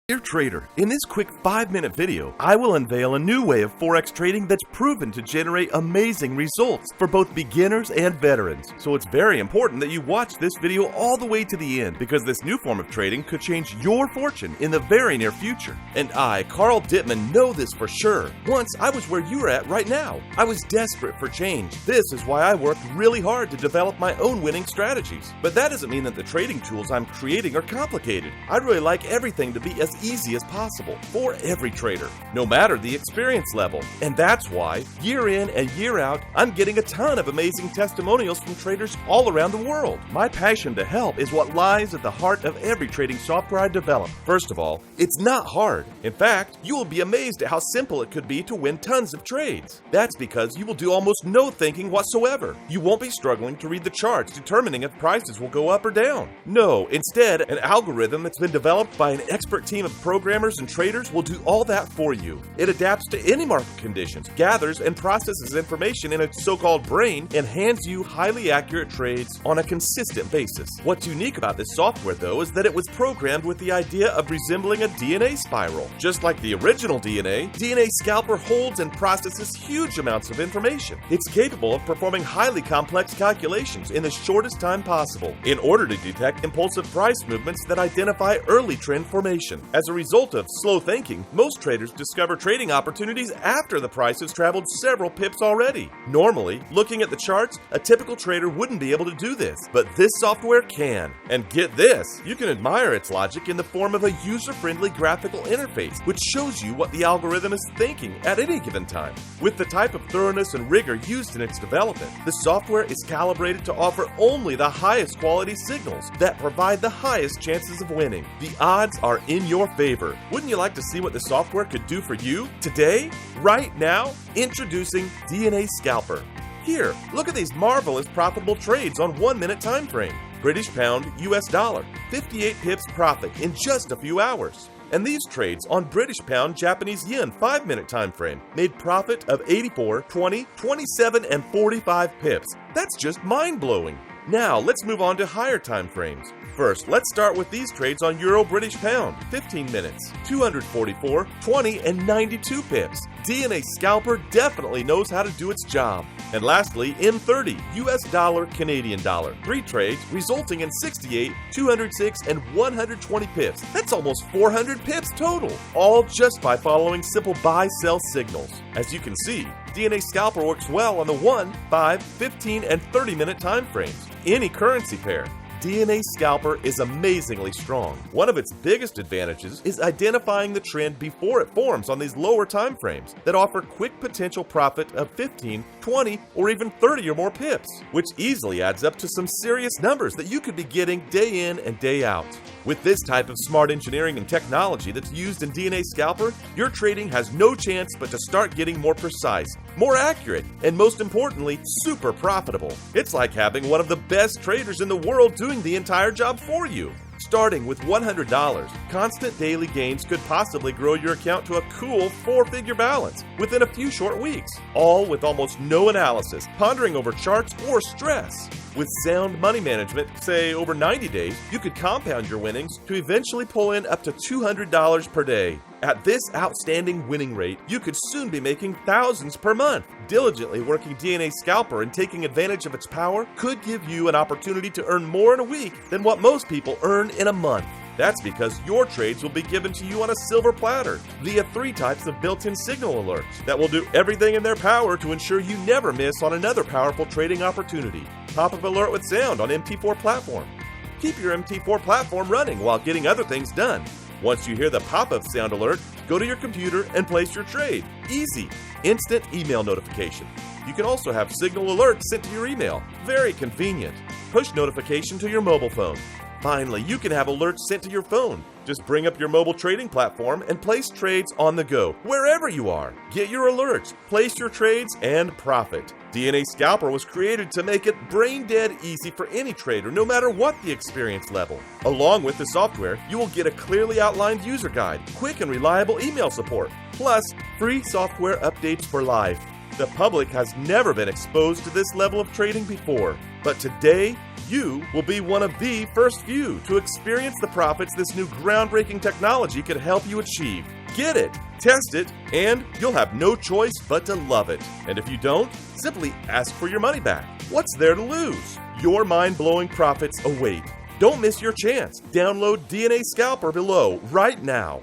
Dear trader, in this quick 5-minute video, I will unveil a new way of Forex trading that's proven to generate amazing results for both beginners and veterans. So it's very important that you watch this video all the way to the end, because this new form of trading could change your fortune in the very near future. And I, Carl Dittman, know this for sure. Once I was where you're at right now. I was desperate for change. This is why I worked really hard to develop my own winning strategies. But that doesn't mean that the trading tools I'm creating are complicated. I'd really like everything to be as easy as possible for every trader, no matter the experience level. And that's why, year in and year out, I'm getting a ton of amazing testimonials from traders all around the world. My passion to help is what lies at the heart of every trading software I develop. First of all, it's not hard. In fact, you will be amazed at how simple it could be to win tons of trades. That's because you will do almost no thinking whatsoever. You won't be struggling to read the charts determining if prices will go up or down. No, instead, an algorithm that's been developed by an expert team of programmers and traders will do all that for you. It adapts to any market conditions, gathers and processes information in its so-called brain, and hands you highly accurate trades on a consistent basis. What's unique about this software, though, is that it was programmed with the idea of resembling a DNA spiral. Just like the original DNA Scalper holds and processes huge amounts of information. It's capable of performing highly complex calculations in the shortest time possible in order to detect impulsive price movements that identify early trend formation. As a result of slow thinking, most traders discover trading opportunities after the price has traveled several pips already. Normally, looking at the charts, a typical trader wouldn't be able to do this, but this software can. And get this, you can admire its logic in the form of a user-friendly graphical interface, which shows you what the algorithm is thinking at any given time. With the type of thoroughness and rigor used in its development, the software is calibrated to offer only the highest quality signals that provide the highest chances of winning. The odds are in your favor. Wouldn't you like to see what the software could do for you today, right now? Introducing DNA Scalper. Here, look at these marvelous profitable trades on 1-minute time frame. British pound, US dollar, 58 pips profit in just a few hours. And these trades on British pound, Japanese yen 5-minute time frame made profit of 84, 20, 27, and 45 pips. That's just mind-blowing. Now, let's move on to higher time frames. First, let's start with these trades on Euro-British pound, 15 minutes, 244, 20, and 92 pips. DNA Scalper definitely knows how to do its job. And lastly, M30, US dollar, Canadian dollar. 3 trades resulting in 68, 206, and 120 pips. That's almost 400 pips total, all just by following simple buy-sell signals. As you can see, DNA Scalper works well on the 1, 5, 15, and 30-minute time frames. Any currency pair. DNA Scalper is amazingly strong. One of its biggest advantages is identifying the trend before it forms on these lower time frames that offer quick potential profit of 15, 20, or even 30 or more pips, which easily adds up to some serious numbers that you could be getting day in and day out. With this type of smart engineering and technology that's used in DNA Scalper, your trading has no chance but to start getting more precise, more accurate, and most importantly, super profitable. It's like having one of the best traders in the world doing the entire job for you. Starting with $100, constant daily gains could possibly grow your account to a cool 4-figure balance within a few short weeks, all with almost no analysis, pondering over charts, or stress. With sound money management, say over 90 days, you could compound your winnings to eventually pull in up to $200 per day. At this outstanding winning rate, you could soon be making thousands per month. Diligently working DNA Scalper and taking advantage of its power could give you an opportunity to earn more in a week than what most people earn in a month. That's because your trades will be given to you on a silver platter via 3 types of built-in signal alerts that will do everything in their power to ensure you never miss on another powerful trading opportunity. Pop-up alert with sound on MT4 platform. Keep your MT4 platform running while getting other things done. Once you hear the pop-up sound alert, go to your computer and place your trade. Easy. Instant email notification. You can also have signal alerts sent to your email. Very convenient. Push notification to your mobile phone. Finally, you can have alerts sent to your phone. Just bring up your mobile trading platform and place trades on the go, wherever you are. Get your alerts, place your trades, and profit. DNA Scalper was created to make it brain-dead easy for any trader, no matter what the experience level. Along with the software, you will get a clearly outlined user guide, quick and reliable email support, plus free software updates for life. The public has never been exposed to this level of trading before, but today, you will be one of the first few to experience the profits this new groundbreaking technology could help you achieve. Get it, test it, and you'll have no choice but to love it. And if you don't, simply ask for your money back. What's there to lose? Your mind-blowing profits await. Don't miss your chance. Download DNA Scalper below right now.